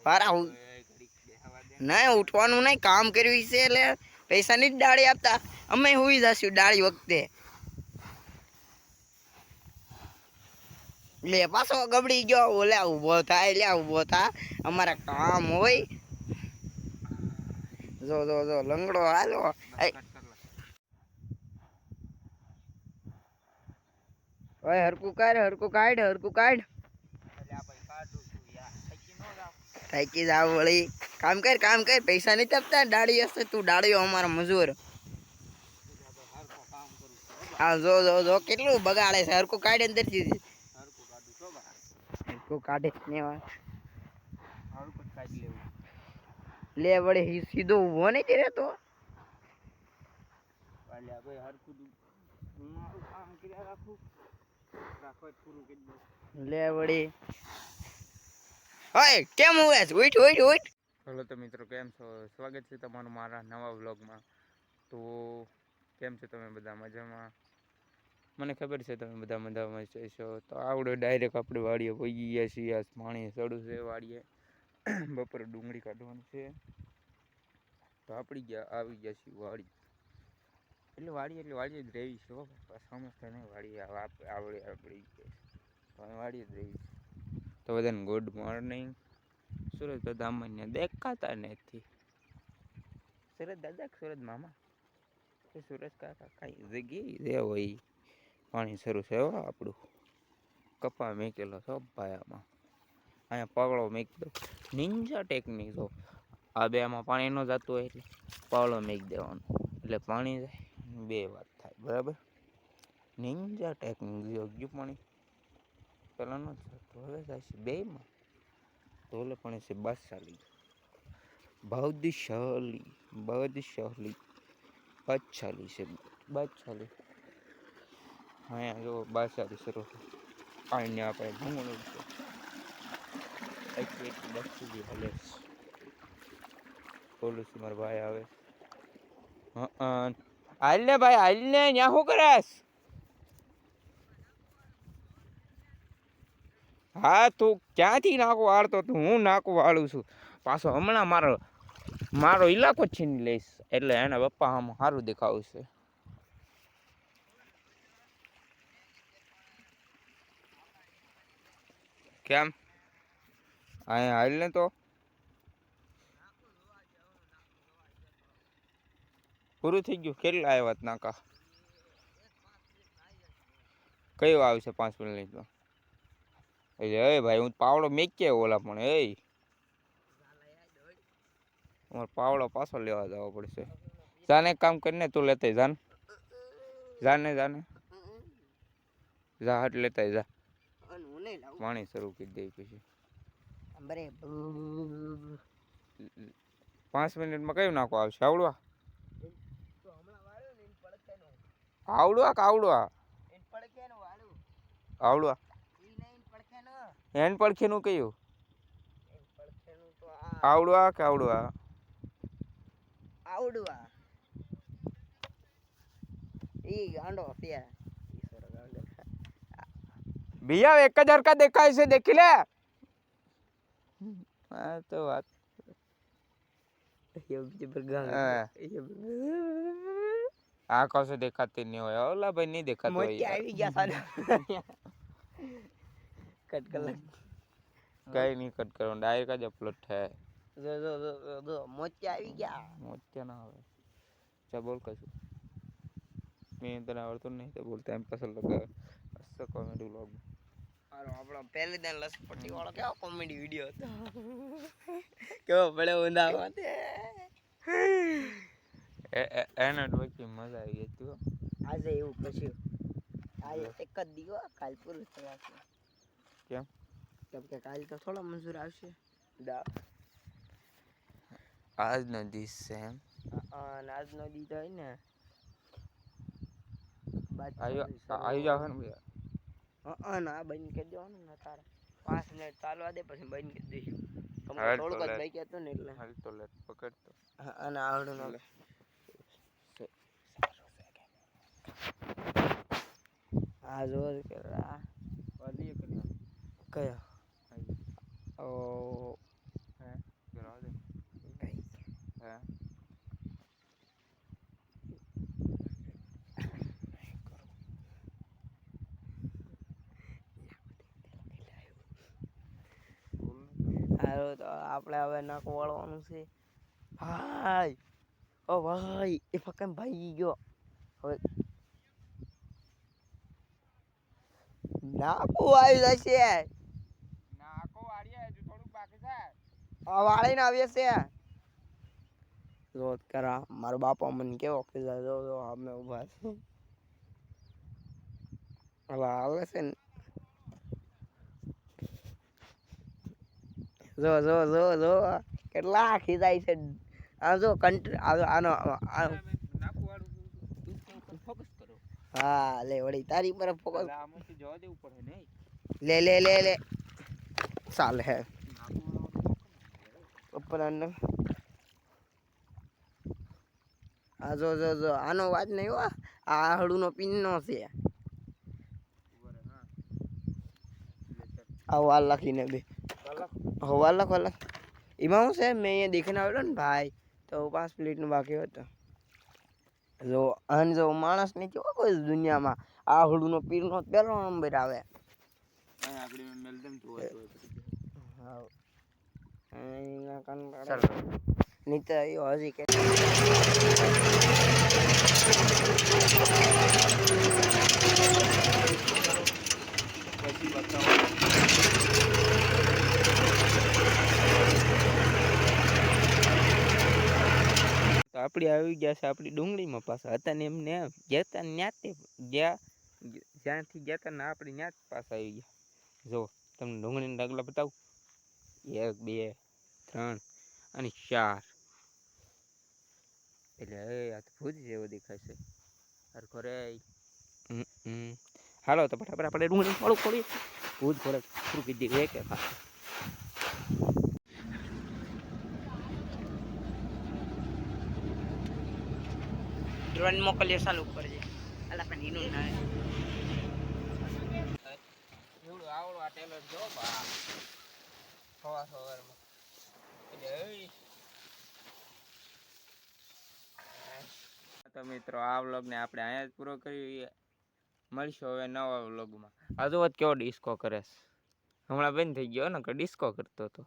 પારા નહીં ઉઠવાનું નહીં, કામ કર્યું છે એટલે પૈસા ની જ ડાળી આપતા. અમે હુઈ જશું ડાળી વખતે. લે પાછો ગબડી ગયો. ઓલા ઉભો થાય, લ્યા ઉભો થા, અમારા કામ હોય. જો જો જો લંગડો હાલો. ઓય હરકું કાઢ, હરકું કાઢ, હરકું કાઢ. થાકી જાવ વળી. કામ કર, કામ કર. પૈસા નહીં આપતા. ડાળી હશે તું ડાળીઓ અમારો મજૂર. હા જો જો જો કેટલું બગાડે છે. હરકું કાઢે અંદર થી. હરકું કાઢે ને લે વળી સીધો ઉભો નહીં તે રહેતો. લે વળી ઓય કેમ ઉવે છે? ઉઠ ઉઠ ઉઠ. હેલો તો મિત્રો, કેમ છો? સ્વાગત છે તમારું મારા નવા વ્લોગમાં. તો કેમ છે તમે બધા? મજામાં? મને ખબર છે તમે બધા મજામાં છો. તો આવડે ડાયરેક્ટ આપણે વાડીએ પહોંચી ગયા છીએ. આ પાણી ચડું છે વાડીએ. બપોરે ડુંગળી કાઢવાની છે. તો આવી ગયા છીએ વાડી. એટલે વાડી જ રહેવી છે. સમજતા નહીં વાડી આપણી વાડી જ રહેવી છે. તો બધાને ગુડ મોર્નિંગ. સુરજ દાદા અમને દેખાતા નથી. સુરજ દાદા, સુરજ મામા, સુરજ કાકા કઈ જગ્યાએ હોય. પાણી શરૂ છે આપણું. કપા મેકેલો છો પાયામાં. અહીંયા પગલો મેકી દો. નિંજા ટેકનિક જો. આ બે આમાં પાણી ન જતું હોય એટલે પાવડો મેકી દેવાનો. એટલે પાણી જાય. બે વાત થાય બરાબર. નિંજા ટેકનિક યોગ્ય પાણી પેલા ન થતું, હવે થાય છે બેમાં. તો ઓલે પણ છે બાદશાલી. બૌદ્ધિશાલી છે. બાદશાલી અહીંયા જો બાદશાલી શરૂ. પાણી આપણે ભૂંગળું છે. બસ્તી હાલે. પોલીસ મારા ભાઈ આવે. હાલ ને ભાઈ, હાલ ને. ત્યાં શું કરેશ? હા તું ક્યાંથી નાખું વાળતો તું? હું નાખું વાળું છું. પાછો હમણાં મારો ઇલાકો છીની લઈશ. એટલે એના પપ્પા આમ સારું દેખાવું છે. કેમ? અહીંયા હાલ ને તો પૂરું થઈ ગયું. કેટલા આવ્યા નાકા? કયું આવશે 5 મિનિટ તો? એ ભાઈ હું પાવડો મેકે ઓલા પણ અમારે પાવડો પાછો લેવા જવો પડશે. જાને કામ કરીને તું લેતા જાન. જાને જા હટ લેતા જા. પાણી શરૂ કરી દે પછી 5 મિનિટમાં કયું નાખો આવશે? આવડવા એન પડખે નું કયું? આવડવા ભૈયા 1000 का દેખાય છે, દેખી લે. હા તો વાત આંખો से देखाती नहीं હોય. ઓલા ભાઈ નહીં દેખાતો હોય. આવી ગયા કટ કર કઈ નહીં કટ કરવાનું. ડાયરેક્ટ જ અપલોડ થાય. જો મોતિયા આવી ગયા. મોતિયા ના આવે. ચા બોલ કશું. મેં તને આવડતું નહીં તો બોલતા એમ પસંદ લગાવે. અચ્છા કોમેડી વ્લોગ. આપણો પહેલી દિન લસપટ્ટી વાળો કેવો કોમેડી વિડિયો હતો. કેવો પડે ઊંધામાં તે. એના ડોકી મજા આવી હતી. આજે એવું કશું. આજે એક જ દીવો કાલ પૂરું થશે. કેમ? કેમ કે કાલ તો થોડો મંજૂર આવશે. આજનો દિવસ છે એમ. આજનો દી તો હોય ને આવી જાવ ને ભાઈ. ના બંધ કરી દેવાનું ને તારે 5 મિનિટ ચાલવા દે પછી બંધ કરી દઈશું. થોડુંક જ બાકી હતું ને એટલે હાલ તો લે પકડતો. અને આવડું ન લે. આ જો કયો ઓ હાલો તો આપણે હવે નાકો વાળવાનું છે ભાઈ. ઓ ભાઈ એ ફક્ત ભાઈ ગયો હવે નાકો આવી જશે. નાકો વાળીએ હજુ થોડુંક બાકી છે. વાળીને આવીએ છે. રોજ કરા મારો બાપા મને કેવો કે જો અમે ઉભા છે. હવે આવે છે ને જો કેટલા ખીજાય છે. આ જો આનો નાકો વાળું ફોકસ કરો. હા લે વળી તારી પર ફોકસ આમાંથી જવા દેવું પડે નહીં. લે ચાલે હે ઉપર આ જો આનો વાત નહીં હો. આ હળુનો પિનનો છે. આ વાલ લખીને બે વાલ લખ એમાં શું છે મેં અહીંયા દેખીને આવ્યો ને ભાઈ તો 5 મિનિટનું બાકી હતું. જો અન જો માણસ નહીં કેવો કોઈ દુનિયામાં આ હળુનો પીરનો પહેલો નંબર આવે. આગળ મેલ દેમ તો હા એના કાન નીચે હજી કે પછી બતાવો. તો આપણી આવી ગયા છે આપણી ડુંગળીમાં પાછા હતા ને એમને ગયા તા ન્યાતે ગયા જ્યાંથી ગયા તા ને આપણી ન્યાત પાછા આવી ગયા. જો તમને ડુંગળીના ઢગલા બતાવું 1 2 3 અને 4 એટલે આ તો ભૂજ જેવો દેખાય છે હરખો રે. હાલો તો ફટાફટ આપણે ડુંગળી મોડું ખોલીએ ભૂજ ભરે શરૂ કરી દઈએ એક ડ્રોન મોકલીએ ચાલુ કરજે. અલા પણ એનું ના એવડું આવડું આ ટેલર જો બા સવારમાં તો મિત્રો આ વ્લોગને આપણે અહીંયા જ પૂરો કરીએ. મળીશું હવે નવા વ્લોગમાં. આ જો કેવો ડિસ્કો કરે છે. હમણાં બંધ થઈ ગયો ને કે ડિસ્કો કરતો હતો.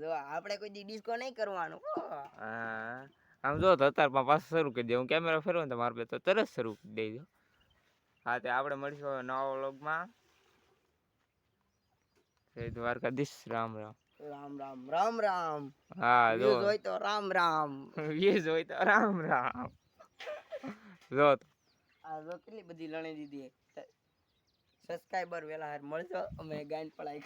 જો આપણે કોઈ ડિસ્કો નહીં કરવાનું. હા આમ જો તો અત્યારમાં પાછું શરૂ કરી દે. હું કેમેરા ફેરવું તો મારે તો તરત શરૂ કરી દેજો. હા તે આપણે મળીશું હવે નવા વ્લોગમાં. જય દ્વારકાધીશ. રામ રામ. હા જો જોઈ તો રામ વ્યૂઝ હોય તો રામ જો આ જો કેટલી બધી લણી દીધી. સબસ્ક્રાઇબર વેલા હાર મળજો અમે ગાઈન પડાઈ